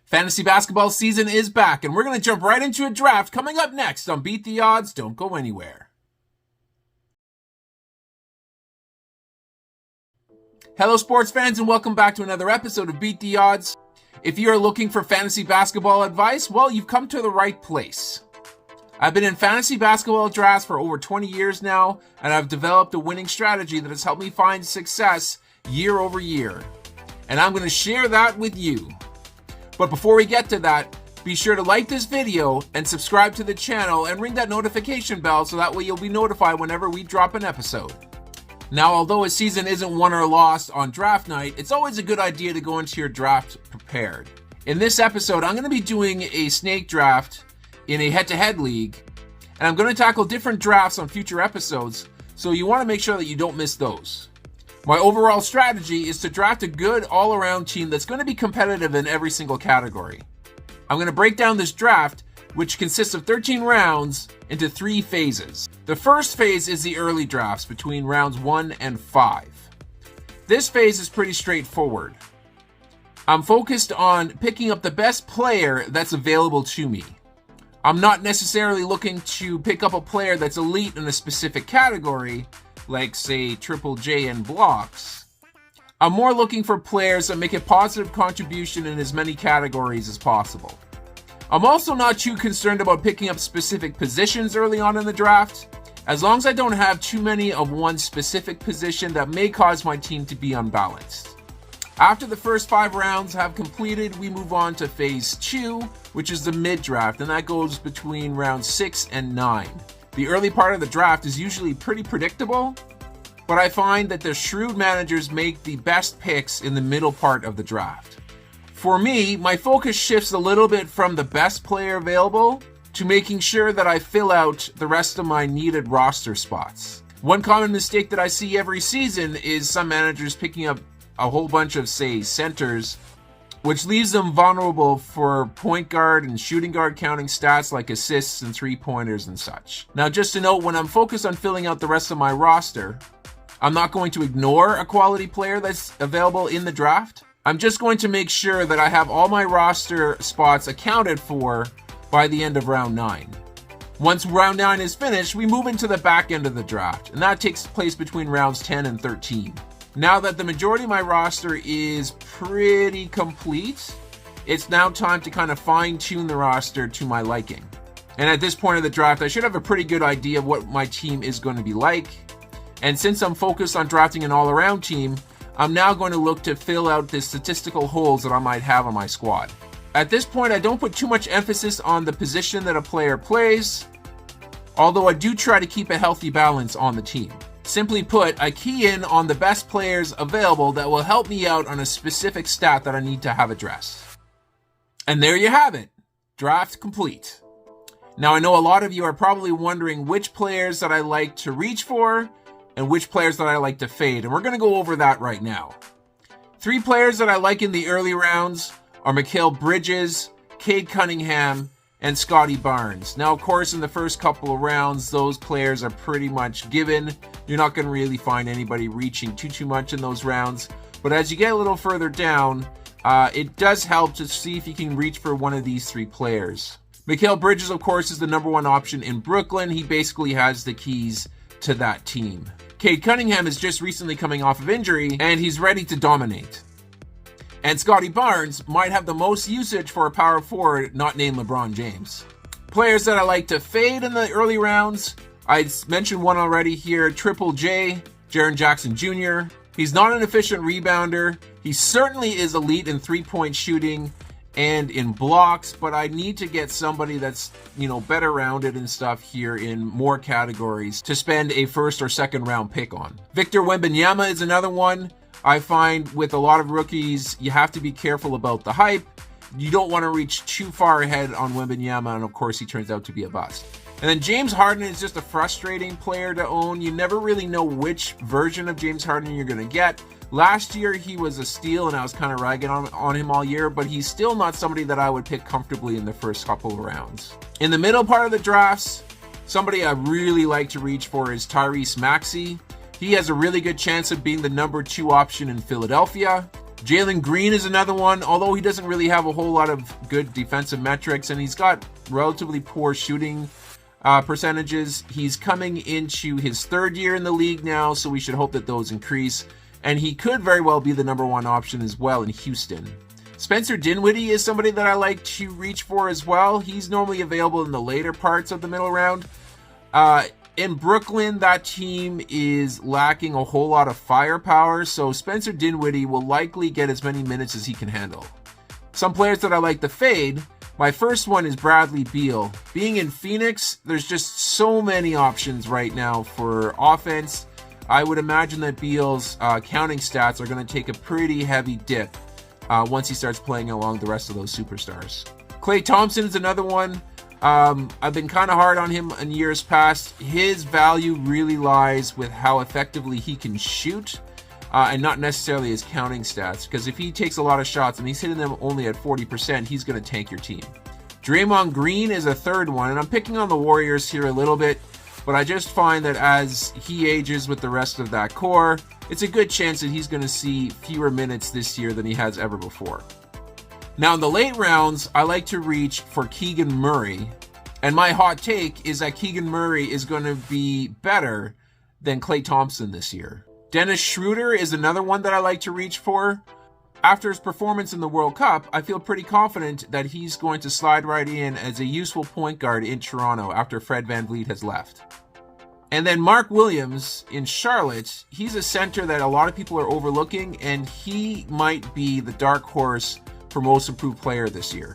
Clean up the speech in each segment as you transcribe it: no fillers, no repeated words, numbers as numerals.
Fantasy basketball season is back, and we're going to jump right into a draft coming up next on Beat the Odds. Don't go anywhere. Hello, sports fans, and welcome back to another episode of Beat the Odds. If you are looking for fantasy basketball advice, well, you've come to the right place. I've been in fantasy basketball drafts for over 20 years now, and I've developed a winning strategy that has helped me find success year over year. And I'm going to share that with you. But before we get to that, be sure to like this video and subscribe to the channel and ring that notification bell so that way you'll be notified whenever we drop an episode. Now, although a season isn't won or lost on draft night, it's always a good idea to go into your draft prepared. In this episode, I'm going to be doing a snake draft in a head-to-head league, and I'm going to tackle different drafts on future episodes, so you want to make sure that you don't miss those. My overall strategy is to draft a good all-around team that's going to be competitive in every single category. I'm going to break down this draft, which consists of 13 rounds, into 3 phases. The first phase is the early drafts between rounds 1 and 5. This phase is pretty straightforward. I'm focused on picking up the best player that's available to me. I'm not necessarily looking to pick up a player that's elite in a specific category, like say Triple J and blocks. I'm more looking for players that make a positive contribution in as many categories as possible. I'm also not too concerned about picking up specific positions early on in the draft, as long as I don't have too many of one specific position that may cause my team to be unbalanced. After the first 5 rounds have completed, we move on to phase 2, which is the mid-draft, and that goes between rounds 6 and 9. The early part of the draft is usually pretty predictable, but I find that the shrewd managers make the best picks in the middle part of the draft. For me, my focus shifts a little bit from the best player available to making sure that I fill out the rest of my needed roster spots. One common mistake that I see every season is some managers picking up a whole bunch of, say, centers, which leaves them vulnerable for point guard and shooting guard counting stats like assists and 3-pointers and such. Now, just to note, when I'm focused on filling out the rest of my roster, I'm not going to ignore a quality player that's available in the draft. I'm just going to make sure that I have all my roster spots accounted for by the end of round 9. Once round 9 is finished, we move into the back end of the draft, and that takes place between rounds 10 and 13. Now that the majority of my roster is pretty complete, it's now time to kind of fine-tune the roster to my liking. And at this point of the draft, I should have a pretty good idea of what my team is going to be like. And since I'm focused on drafting an all-around team, I'm now going to look to fill out the statistical holes that I might have on my squad. At this point, I don't put too much emphasis on the position that a player plays, although I do try to keep a healthy balance on the team. Simply put, I key in on the best players available that will help me out on a specific stat that I need to have addressed. And there you have it. Draft complete. Now, I know a lot of you are probably wondering which players that I like to reach for and which players that I like to fade, and we're going to go over that right now. 3 players that I like in the early rounds are Mikal Bridges, Cade Cunningham, and Scotty Barnes. Now, of course, in the first couple of rounds, those players are pretty much given. You're not going to really find anybody reaching too much in those rounds. But as you get a little further down, it does help to see if you can reach for one of these 3 players. Mikal Bridges, of course, is the number 1 option in Brooklyn. He basically has the keys to that team. Cade Cunningham is just recently coming off of injury, and he's ready to dominate. And Scotty Barnes might have the most usage for a power forward not named LeBron James. Players that I like to fade in the early rounds, I mentioned one already here, Triple J, Jaren Jackson Jr. He's not an efficient rebounder. He certainly is elite in 3-point shooting and in blocks, but I need to get somebody that's, better rounded and stuff here in more categories to spend a first or second round pick on. Victor Wembanyama is another one. I find with a lot of rookies, you have to be careful about the hype. You don't want to reach too far ahead on Wembanyama, and of course he turns out to be a bust. And then James Harden is just a frustrating player to own. You never really know which version of James Harden you're going to get. Last year he was a steal, and I was kind of ragging on him all year, but he's still not somebody that I would pick comfortably in the first couple of rounds. In the middle part of the drafts, somebody I really like to reach for is Tyrese Maxey. He has a really good chance of being the number 2 option in Philadelphia. Jalen Green is another one, although he doesn't really have a whole lot of good defensive metrics, and he's got relatively poor shooting percentages. He's coming into his third year in the league now, so we should hope that those increase. And he could very well be the number one option as well in Houston. Spencer Dinwiddie is somebody that I like to reach for as well. He's normally available in the later parts of the middle round. In Brooklyn, that team is lacking a whole lot of firepower, so Spencer Dinwiddie will likely get as many minutes as he can handle. Some players that I like to fade, my first one is Bradley Beal. Being in Phoenix, there's just so many options right now for offense. I would imagine that Beal's counting stats are going to take a pretty heavy dip once he starts playing along the rest of those superstars. Klay Thompson is another one. I've been kind of hard on him in years past. His value really lies with how effectively he can shoot and not necessarily his counting stats, because if he takes a lot of shots and he's hitting them only at 40%, he's going to tank your team. Draymond Green is a third one, and I'm picking on the Warriors here a little bit, but I just find that as he ages with the rest of that core, it's a good chance that he's going to see fewer minutes this year than he has ever before. Now, in the late rounds, I like to reach for Keegan Murray. And my hot take is that Keegan Murray is going to be better than Klay Thompson this year. Dennis Schroeder is another one that I like to reach for. After his performance in the World Cup, I feel pretty confident that he's going to slide right in as a useful point guard in Toronto after Fred VanVleet has left. And then Mark Williams in Charlotte, he's a center that a lot of people are overlooking, and he might be the dark horse for most improved player this year.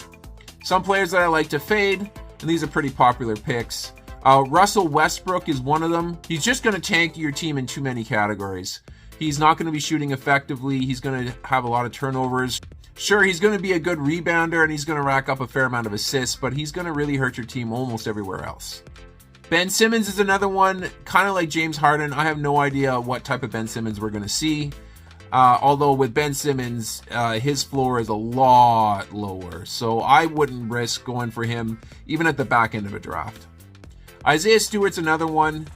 Some players that I like to fade, and these are pretty popular picks. Russell Westbrook is one of them. He's just going to tank your team in too many categories. He's not going to be shooting effectively. He's going to have a lot of turnovers. Sure, he's going to be a good rebounder, and he's going to rack up a fair amount of assists, but he's going to really hurt your team almost everywhere else. Ben Simmons is another one, kind of like James Harden. I have no idea what type of Ben Simmons we're going to see. Although with Ben Simmons, his floor is a lot lower, so I wouldn't risk going for him even at the back end of a draft. Isaiah Stewart's another one.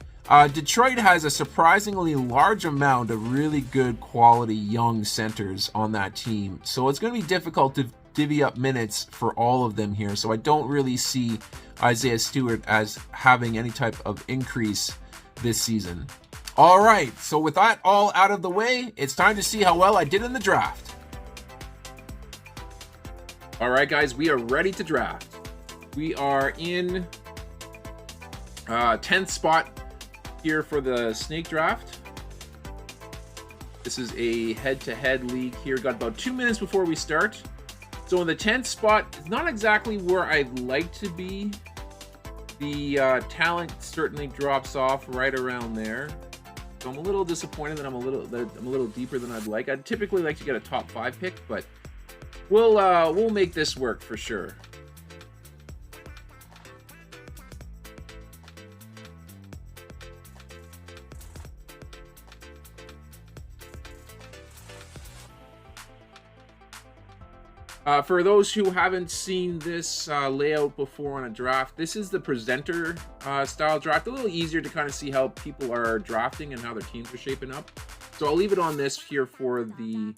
Detroit has a surprisingly large amount of really good quality young centers on that team, so it's going to be difficult to divvy up minutes for all of them here, so I don't really see Isaiah Stewart as having any type of increase this season. All right, so with that all out of the way, it's time to see how well I did in the draft. All right, guys, we are ready to draft. We are in 10th spot here for the snake draft. This is a head-to-head league here. Got about 2 minutes before we start. So in the 10th spot, it's not exactly where I'd like to be. The talent certainly drops off right around there. So I'm a little disappointed that I'm a little deeper than I'd like. I'd typically like to get a top 5 pick, but we'll make this work for sure. For those who haven't seen this layout before on a draft, this is the presenter style draft. A little easier to kind of see how people are drafting and how their teams are shaping up. So I'll leave it on this here for the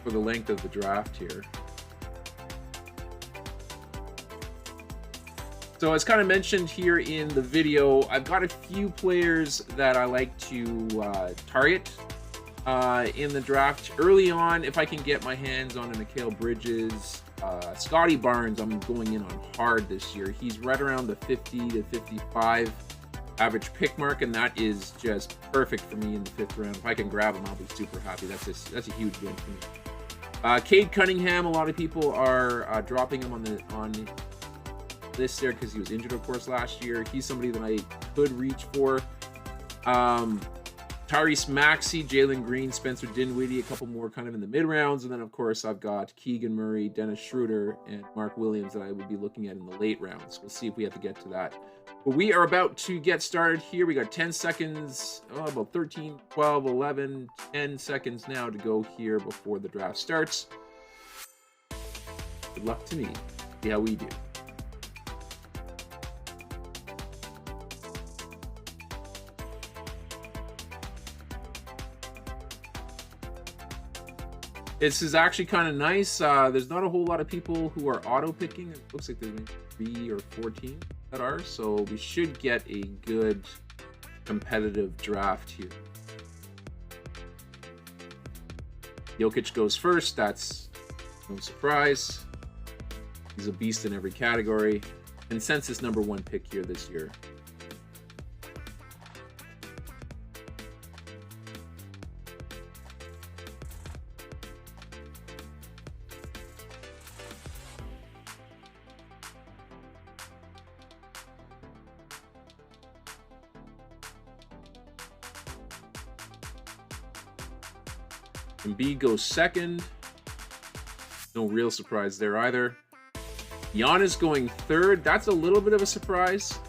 length of the draft here. So as kind of mentioned here in the video, I've got a few players that I like to target in the draft early on. If I can get my hands on a Mikal Bridges, Scotty Barnes, I'm going in on hard this year. He's right around the 50 to 55 average pick mark, and that is just perfect for me in the 5th round. If I can grab him, I'll be super happy. That's a huge win for me. Cade Cunningham, a lot of people are dropping him on the list there because he was injured, of course, last year. He's somebody that I could reach for. Tyrese Maxey, Jalen Green, Spencer Dinwiddie, a couple more kind of in the mid rounds, and then of course I've got Keegan Murray, Dennis Schroeder, and Mark Williams that I would be looking at in the late rounds. We'll see if we have to get to that. But we are about to get started here. We got 10 seconds, about 13, 12, 11, 10 seconds now to go here before the draft starts. Good luck to me. See how we do. This is actually kind of nice. There's not a whole lot of people who are auto picking. It looks like there's maybe 3 or 4 teams that are, so we should get a good competitive draft here. Jokic goes first. That's no surprise. He's a beast in every category. Consensus #1 pick here this year. Embiid goes second. No real surprise there either. Giannis going third. That's a little bit of a surprise.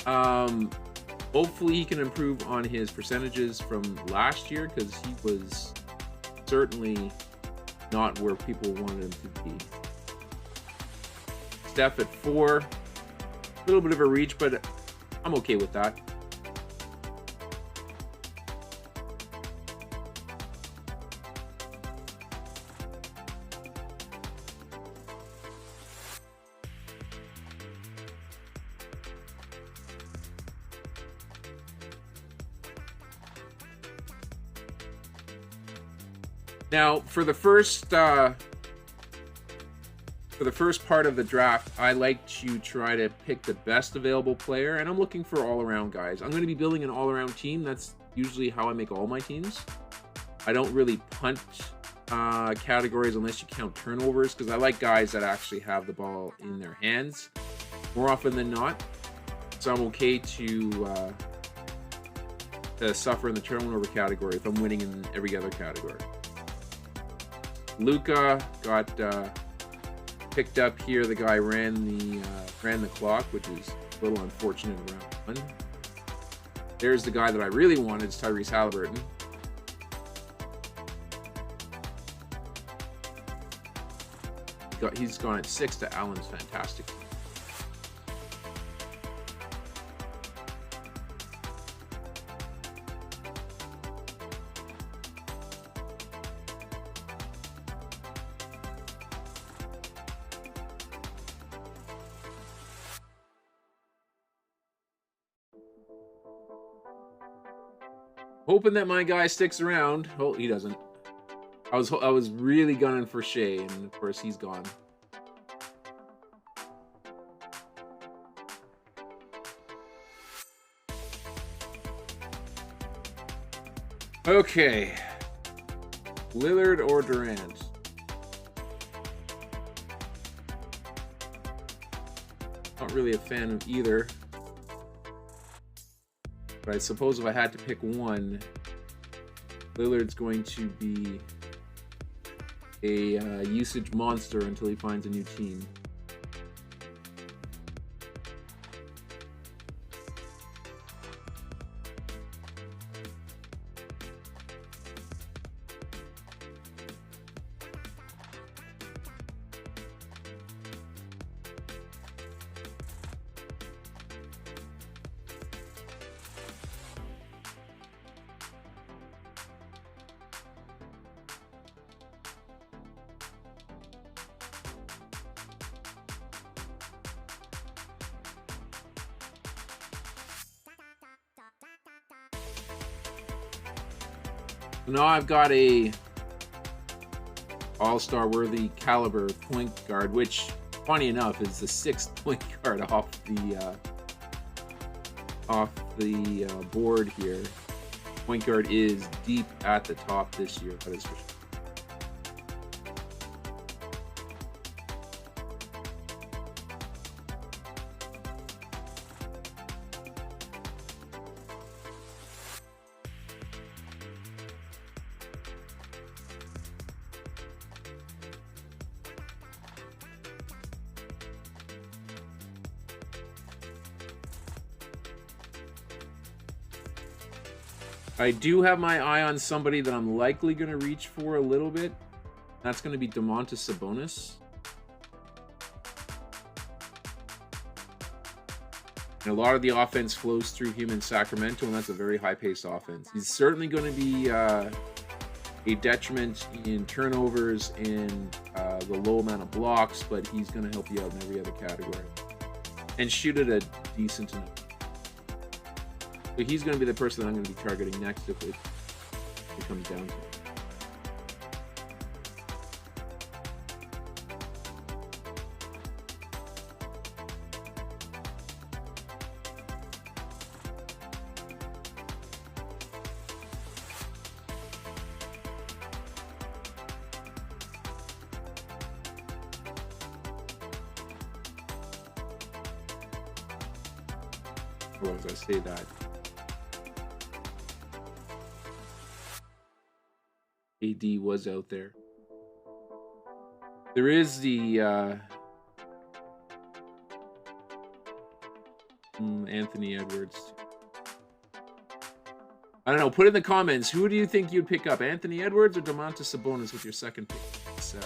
Hopefully he can improve on his percentages from last year, because he was certainly not where people wanted him to be. Steph at 4. A little bit of a reach, but I'm okay with that. Now, for the first part of the draft, I like to try to pick the best available player, and I'm looking for all-around guys. I'm going to be building an all-around team. That's usually how I make all my teams. I don't really punt categories unless you count turnovers, because I like guys that actually have the ball in their hands more often than not. So I'm okay to suffer in the turnover category if I'm winning in every other category. Luka got picked up here. The guy ran the clock, which is a little unfortunate around 1. There's the guy that I really wanted, is Tyrese Halliburton. He's gone at 6 to Allen's fantastic. Hoping that my guy sticks around. Oh, he doesn't. I was really gunning for Shea, and of course he's gone. Okay. Lillard or Durant? Not really a fan of either. But I suppose if I had to pick one, Lillard's going to be a usage monster until he finds a new team. Now I've got a all-star worthy caliber point guard, which, funny enough, is the 6th point guard off the board here. Point guard is deep at the top this year, that is for sure. I do have my eye on somebody that I'm likely going to reach for a little bit. That's going to be Domantas Sabonis. And a lot of the offense flows through him in Sacramento, and that's a very high-paced offense. He's certainly going to be a detriment in turnovers and the low amount of blocks, but he's going to help you out in every other category and shoot at a decent enough. So he's going to be the person that I'm going to be targeting next if it comes down to it. Or as I say that, AD was out there. There is the Anthony Edwards. I don't know. Put in the comments. Who do you think you'd pick up, Anthony Edwards or Domantas Sabonis with your second pick? Decide.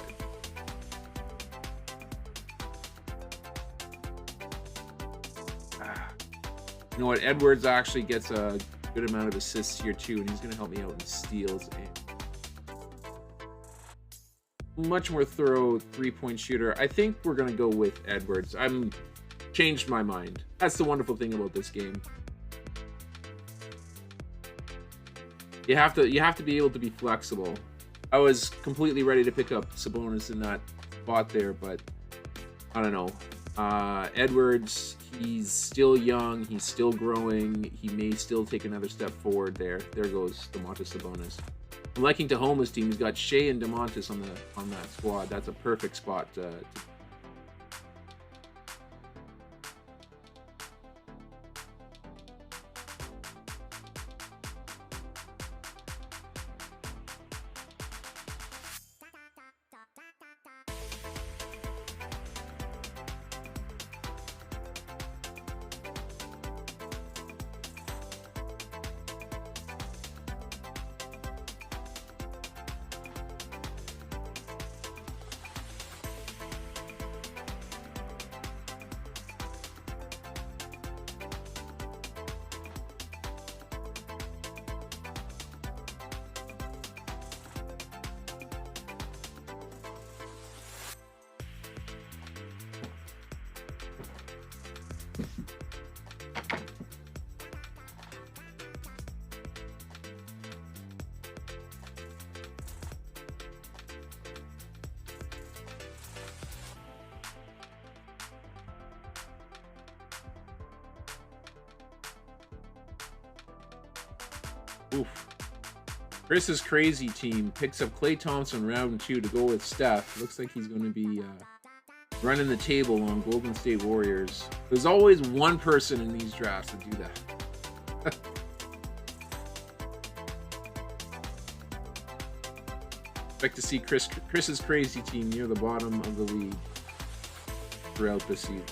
You know what? Edwards actually gets a good amount of assists here too, and he's going to help me out in steals and much more thorough three-point shooter. I think we're going to go with Edwards. I'm changed my mind. That's the wonderful thing about this game. You have to be able to be flexible. I was completely ready to pick up Sabonis in that spot there, but I don't know. Edwards, he's still young, he's still growing, he may still take another step forward there. There goes Domantas Sabonis. I'm liking Tahoma's team. He's got Shea and Domantas on that squad. That's a perfect spot to Oof. Chris's crazy team picks up Klay Thompson round 2 to go with Steph. Looks like he's going to be running the table on Golden State Warriors. There's always one person in these drafts to do that. Expect to see Chris's crazy team near the bottom of the league throughout this season.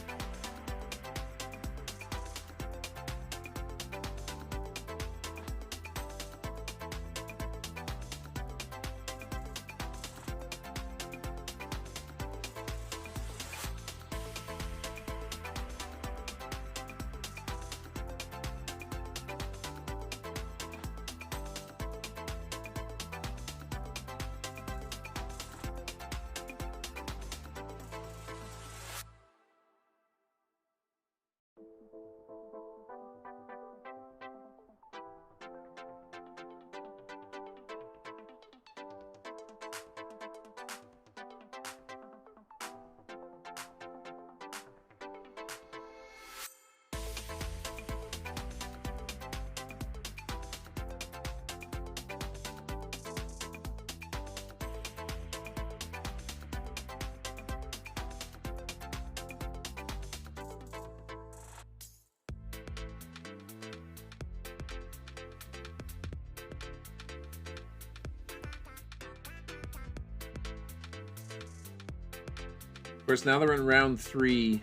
Of course, now they're in round 3.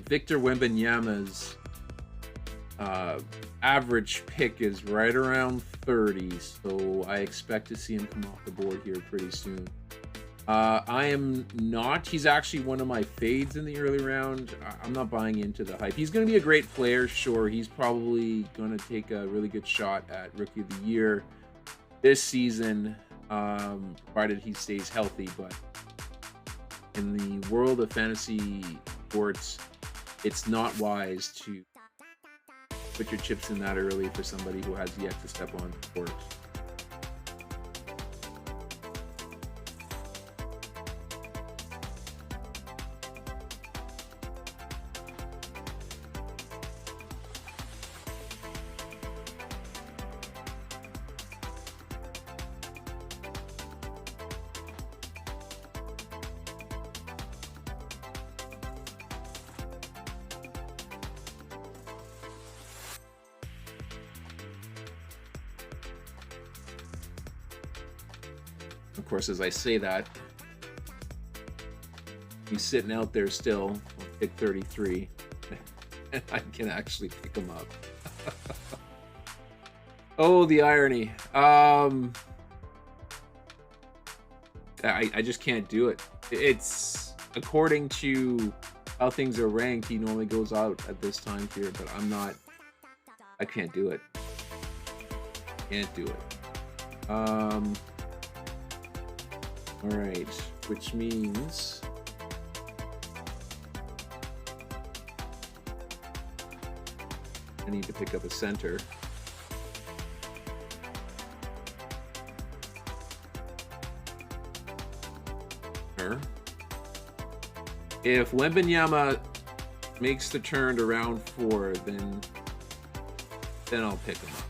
Victor Wembanyama's average pick is right around 30, so I expect to see him come off the board here pretty soon. I am not. He's actually one of my fades in the early round. I'm not buying into the hype. He's going to be a great player, sure. He's probably going to take a really good shot at Rookie of the Year this season. provided he stays healthy. But in the world of fantasy sports, it's not wise to put your chips in that early for somebody who has yet to step on the court. Of course, as I say that, he's sitting out there still on pick 33, and I can actually pick him up. Oh, the irony. I just can't do it. It's according to how things are ranked, he normally goes out at this time here, but I can't do it. Can't do it. All right, which means I need to pick up a center. If Wembanyama makes the turn to round 4, then I'll pick him up.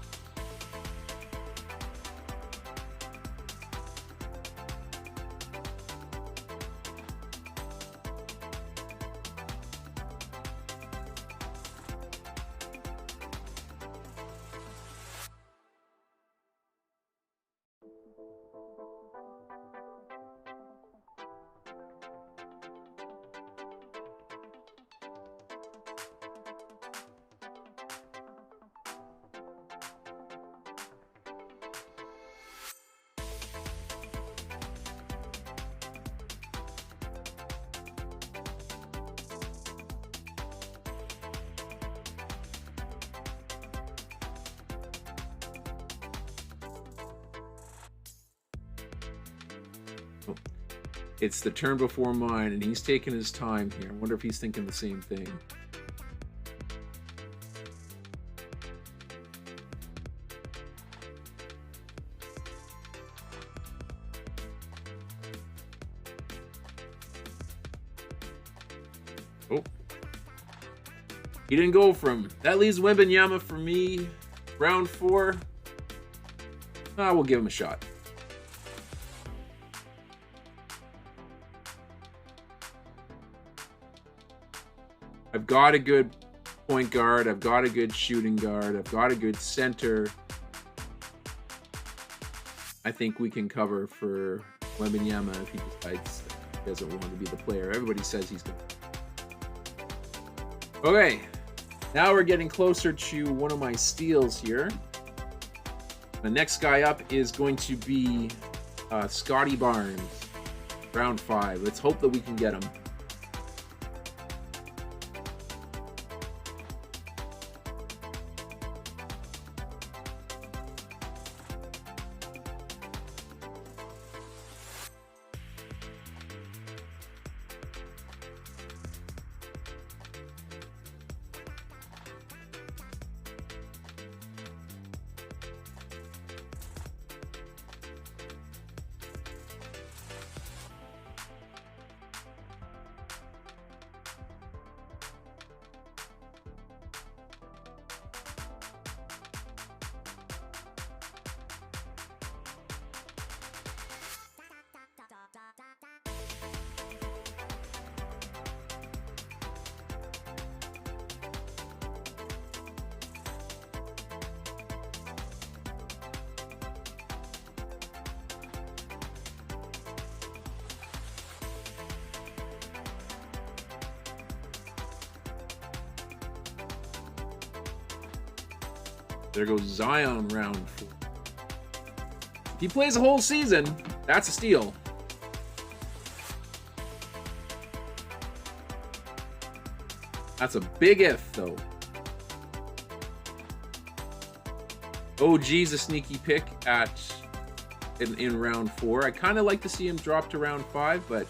It's the turn before mine, and he's taking his time here. I wonder if he's thinking the same thing. Oh. He didn't go for him. That leaves Wembanyama for me. Round 4. We'll give him a shot. I've got a good point guard. I've got a good shooting guard. I've got a good center. I think we can cover for Wembanyama if he decides he doesn't want to be the player. Everybody says he's going to. Okay, now we're getting closer to one of my steals here. The next guy up is going to be Scotty Barnes, round 5. Let's hope that we can get him. There goes Zion, round 4. If he plays a whole season, that's a steal. That's a big if, though. OG's a sneaky pick at in round 4. I kind of like to see him drop to round 5, but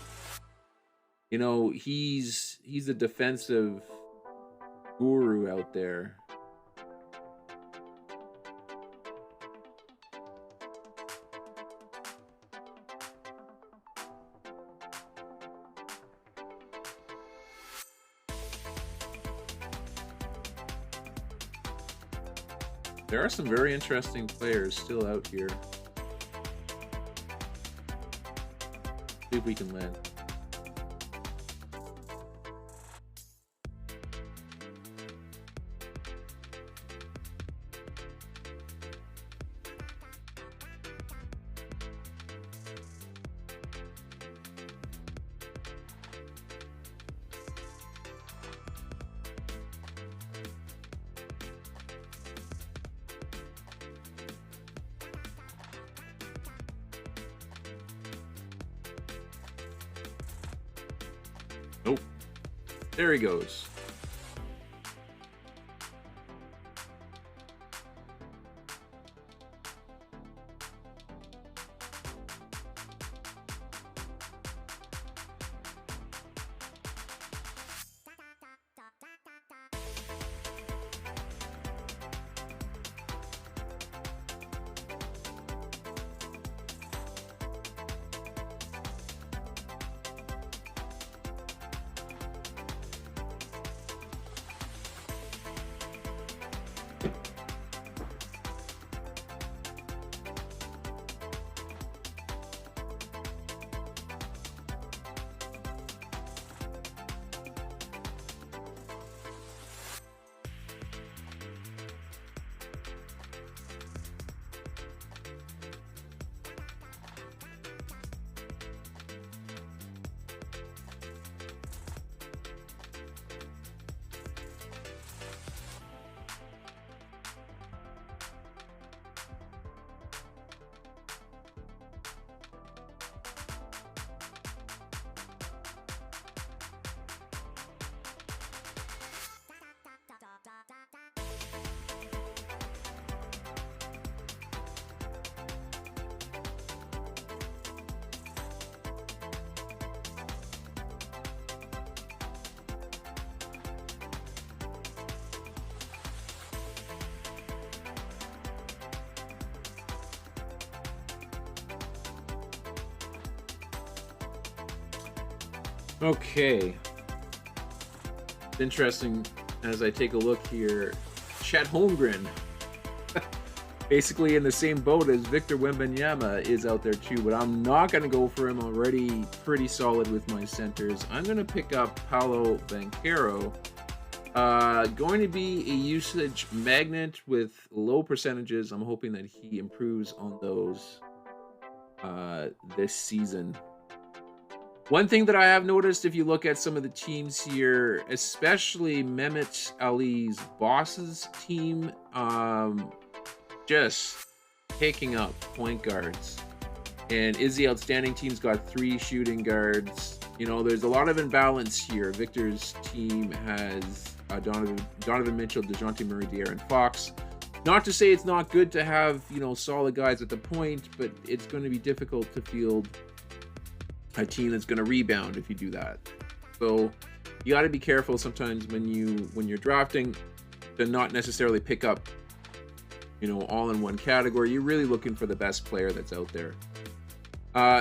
you know, he's a defensive guru out there. There are some very interesting players still out here. See if we can land. Nope. There he goes. Okay. It's interesting as I take a look here. Chet Holmgren, basically in the same boat as Victor Wembanyama, is out there too, but I'm not going to go for him. Already pretty solid with my centers. I'm going to pick up Paolo Banchero. Going to be a usage magnet with low percentages. I'm hoping that he improves on those this season. One thing that I have noticed, if you look at some of the teams here, especially Mehmet Ali's boss's team, just picking up point guards. And Izzy Outstanding team's got 3 shooting guards. You know, there's a lot of imbalance here. Victor's team has Donovan Mitchell, DeJounte Murray, De'Aaron Fox. Not to say it's not good to have, you know, solid guys at the point, but it's going to be difficult to field a team that's going to rebound if you do that. So you got to be careful sometimes when you're drafting to not necessarily pick up, you know, all in one category. You're really looking for the best player that's out there.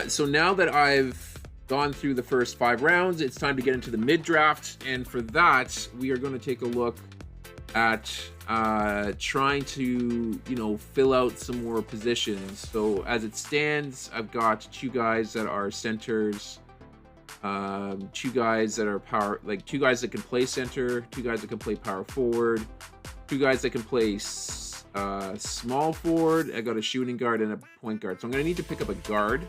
So now that I've gone through the first 5 rounds, it's time to get into the mid-draft, and for that we are going to take a look at trying to, you know, fill out some more positions. So as it stands, I've got 2 guys that are centers, 2 guys that are power, like 2 guys that can play center, 2 guys that can play power forward, 2 guys that can play small forward. I got a shooting guard and a point guard. So I'm gonna need to pick up a guard.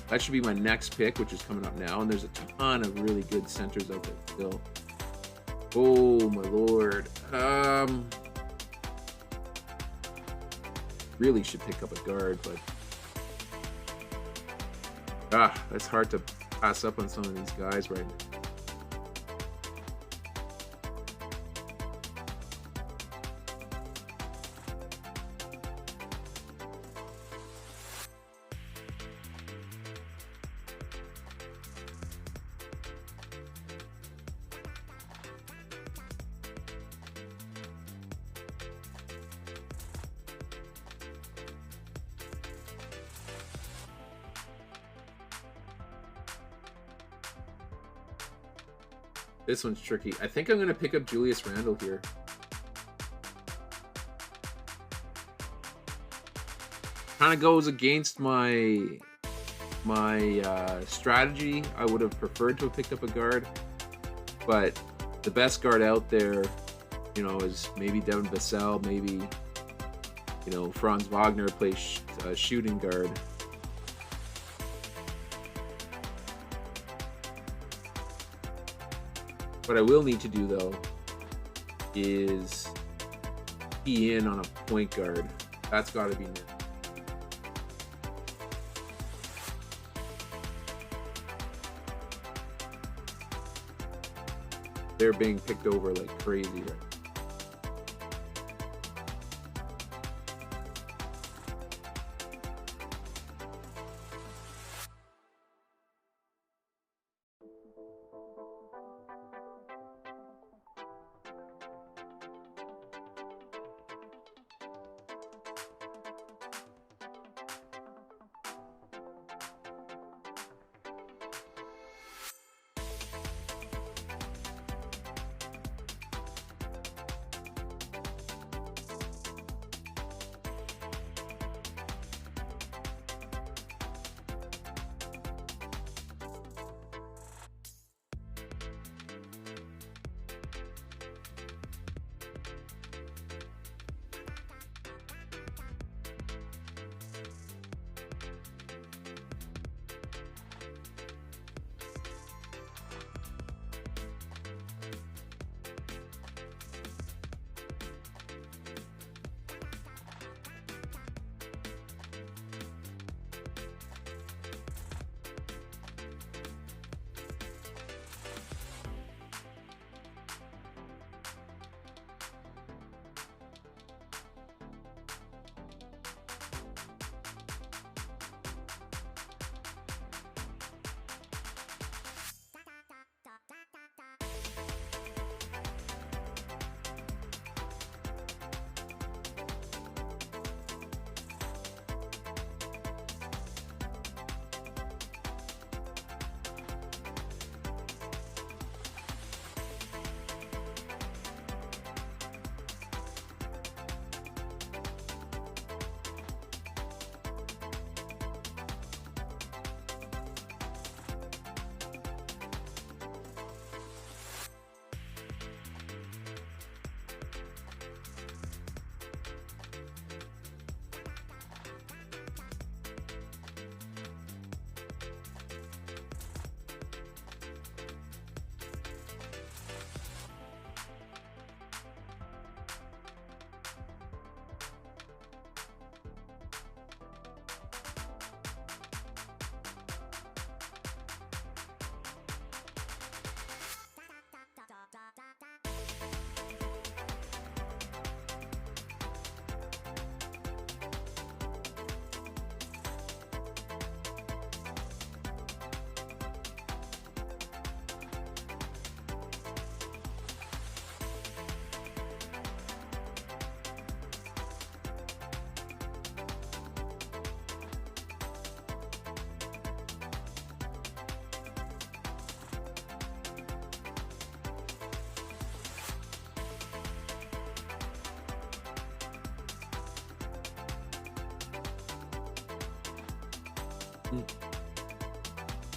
That should be my next pick, which is coming up now. And there's a ton of really good centers out there still. Oh my lord. Really should pick up a guard, but that's hard to pass up on some of these guys right now. This one's tricky. I think I'm going to pick up Julius Randle here. Kind of goes against my strategy. I would have preferred to have picked up a guard, but the best guard out there, you know, is maybe Devin Vassell, maybe, you know, Franz Wagner plays shooting guard. What I will need to do though is key in on a point guard. That's got to be new. They're being picked over like crazy right now.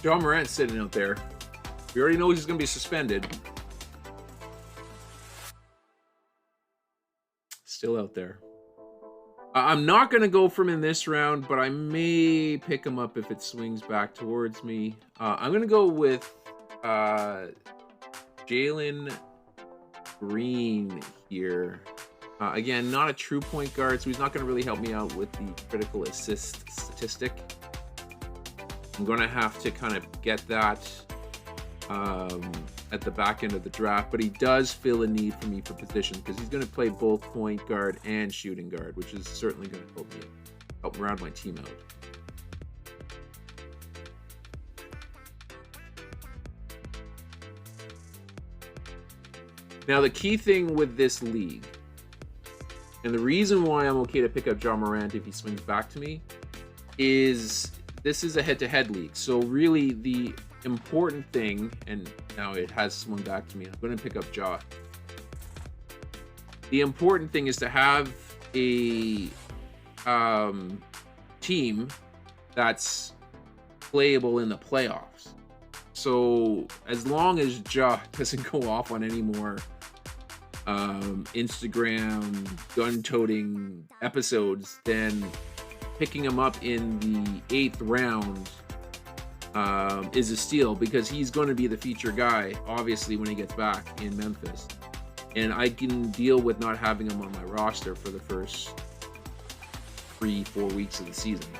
Ja Morant's sitting out there. We already know he's going to be suspended. Still out there. I'm not going to go for him in this round, but I may pick him up if it swings back towards me. I'm going to go with Jalen Green here. Again, not a true point guard, so he's not going to really help me out with the critical assist statistic. I'm going to have to kind of get that at the back end of the draft, but he does fill a need for me for position because he's going to play both point guard and shooting guard, which is certainly going to help round my team out. Now, the key thing with this league, and the reason why I'm okay to pick up Ja Morant if he swings back to me, is this is a head-to-head league. So really, the important thing, and now it has swung back to me. I'm going to pick up Jaw. The important thing is to have a team that's playable in the playoffs. So as long as Ja doesn't go off on any more Instagram gun-toting episodes, then picking him up in the 8th round is a steal, because he's going to be the feature guy, obviously, when he gets back in Memphis. And I can deal with not having him on my roster for the first 3-4 weeks of the season.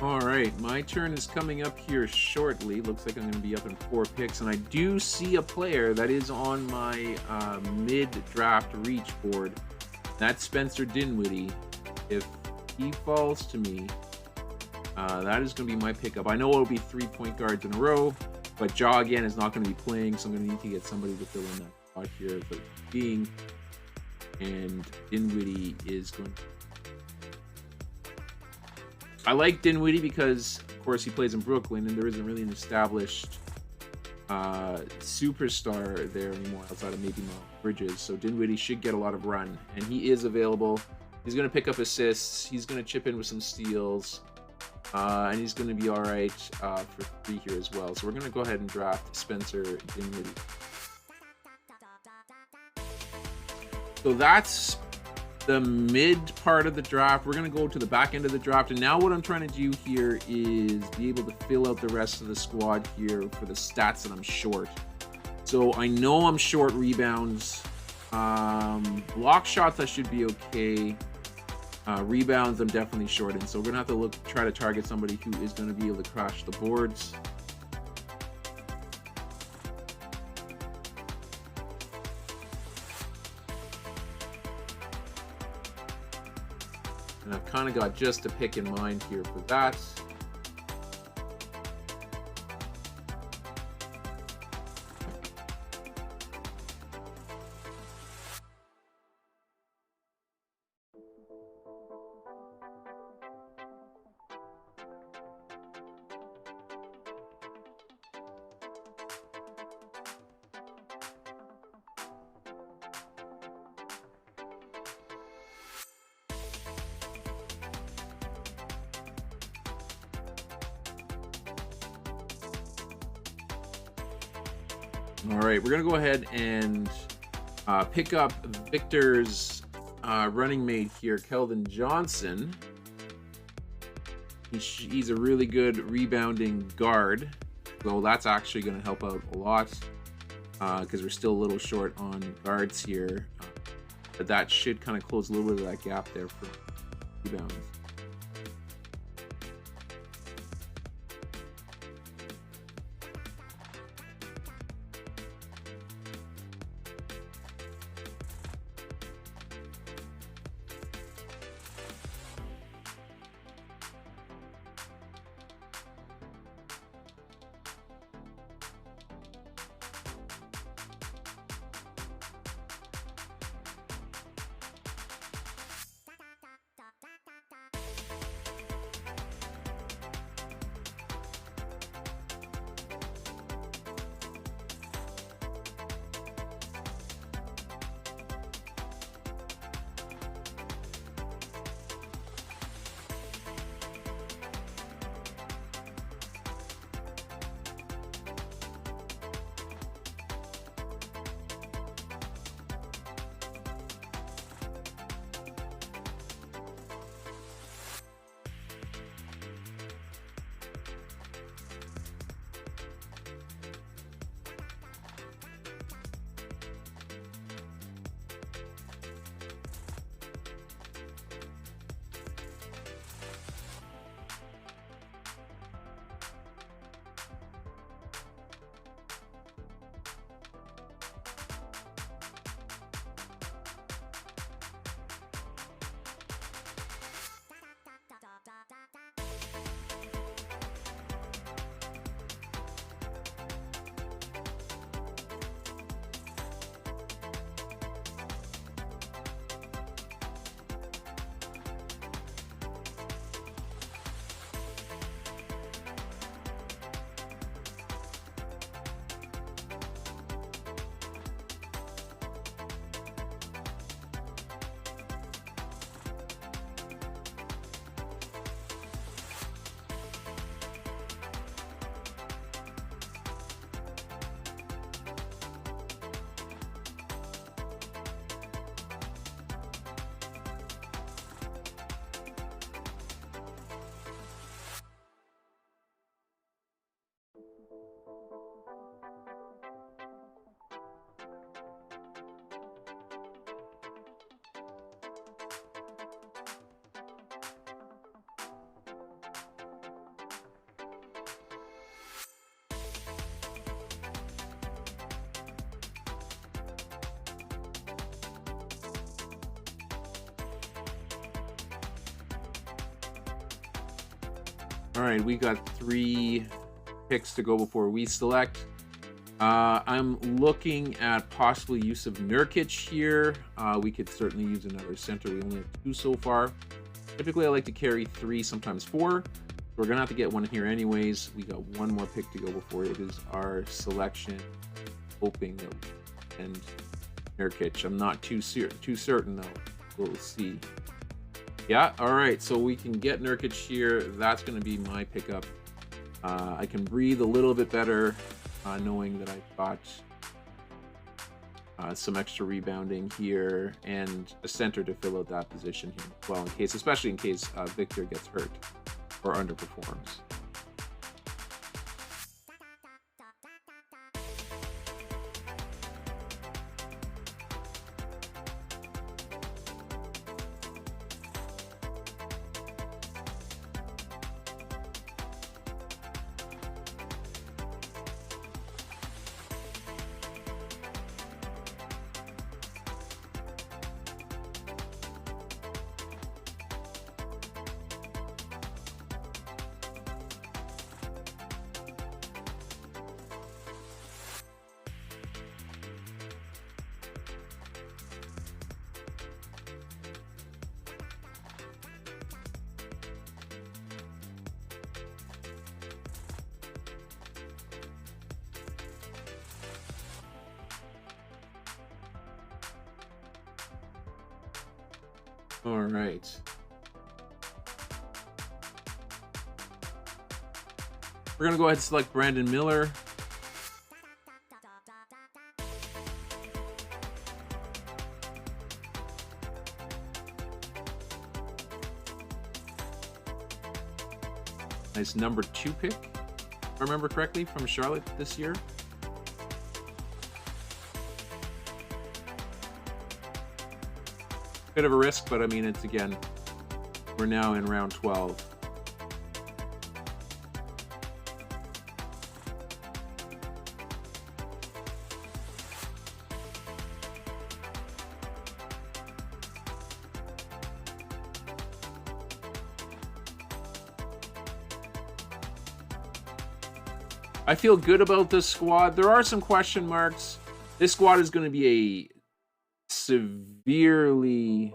All right, my turn is coming up here shortly. Looks like I'm going to be up in 4 picks, and I do see a player that is on my mid-draft reach board. That's Spencer Dinwiddie. If he falls to me, that is going to be my pickup. I know it'll be 3 point guards in a row, but Ja again is not going to be playing, so I'm going to need to get somebody to fill in that spot here for the being. And Dinwiddie is going to... I like Dinwiddie because, of course, he plays in Brooklyn, and there isn't really an established superstar there anymore outside of maybe Miles Bridges. So Dinwiddie should get a lot of run, and he is available. He's going to pick up assists. He's going to chip in with some steals, and he's going to be all right for 3 here as well. So we're going to go ahead and draft Spencer Dinwiddie. So that's the mid part of the draft. We're going to go to the back end of the draft, and now what I'm trying to do here is be able to fill out the rest of the squad here for the stats that I'm short. So I know I'm short rebounds. Block shots I should be okay. Rebounds I'm definitely short in, so we're going to have to try to target somebody who is going to be able to crash the boards. And I've kind of got just a pick in mind here for that. All right, we're going to go ahead and pick up Victor's running mate here, Kelvin Johnson. He's a really good rebounding guard, so that's actually going to help out a lot because we're still a little short on guards here. But that should kind of close a little bit of that gap there for rebounds. All right, we got 3 picks to go before we select. I'm looking at possibly use of Nurkic here. We could certainly use another center. We only have 2 so far. Typically, I like to carry 3, sometimes 4. We're going to have to get one here anyways. We got 1 more pick to go before it is our selection. Hoping that we and Nurkic. I'm not too certain, though. We'll see. Yeah, all right, so we can get Nurkic here. That's going to be my pickup. I can breathe a little bit better knowing that I've got some extra rebounding here and a center to fill out that position here as well, especially in case Victor gets hurt or underperforms. All right. We're going to go ahead and select Brandon Miller. Nice number 2 pick, if I remember correctly, from Charlotte this year. Bit of a risk, but I mean, it's again, we're now in round 12. I feel good about this squad. There are some question marks. This squad is going to be a severely...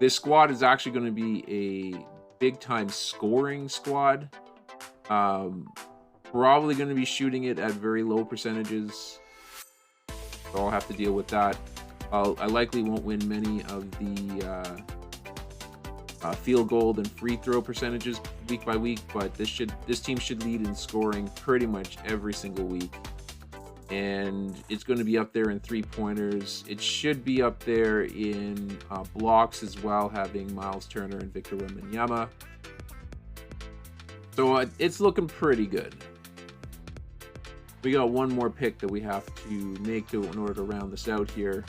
this squad is actually going to be a big-time scoring squad. Probably going to be shooting it at very low percentages. So I'll have to deal with that. I likely won't win many of the... field goal and free throw percentages week by week, but this team should lead in scoring pretty much every single week, and it's going to be up there in 3-pointers. It should be up there in blocks as well, having Miles Turner and Victor Wembanyama. So it's looking pretty good. We got one more pick that we have to make in order to round this out here.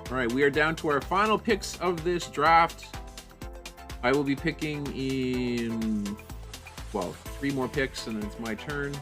All right, we are down to our final picks of this draft. I will be picking in, well, 3 more picks, and then it's my turn.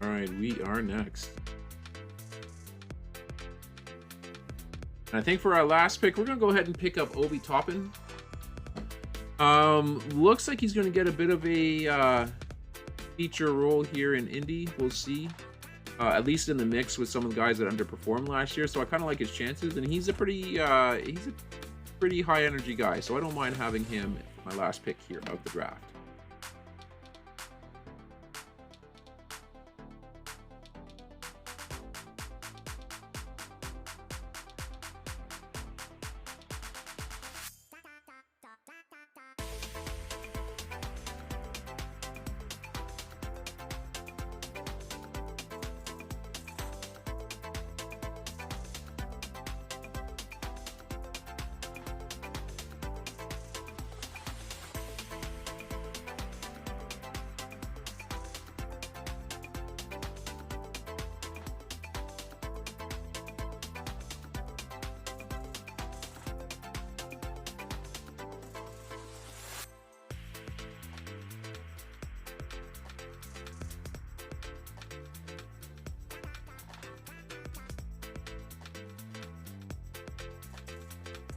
All right, we are next. And I think for our last pick, we're going to go ahead and pick up Obi Toppin. Looks like he's going to get a bit of a feature role here in Indy. We'll see. at least in the mix with some of the guys that underperformed last year. So I kind of like his chances, and he's a pretty high energy guy. So I don't mind having him my last pick here of the draft.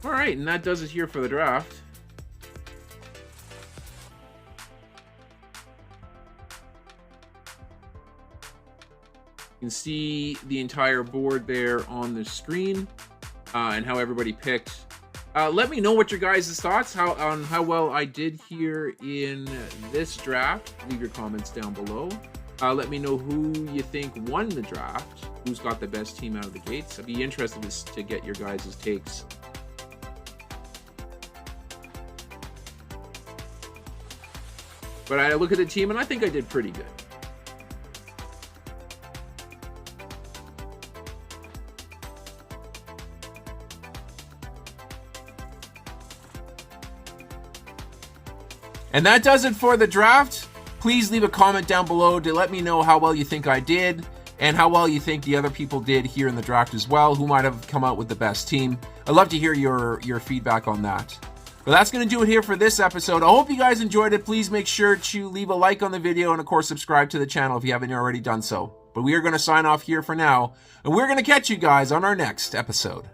All right, and that does it here for the draft. You can see the entire board there on the screen, and how everybody picked. Let me know what your guys' thoughts on how well I did here in this draft. Leave your comments down below. Let me know who you think won the draft, who's got the best team out of the gates. I'd be interested to get your guys' takes. But I look at the team, and I think I did pretty good. And that does it for the draft. Please leave a comment down below to let me know how well you think I did, and how well you think the other people did here in the draft as well, who might have come out with the best team. I'd love to hear your feedback on that. But that's going to do it here for this episode. I hope you guys enjoyed it. Please make sure to leave a like on the video, and of course subscribe to the channel if you haven't already done so. But we are going to sign off here for now, and we're going to catch you guys on our next episode.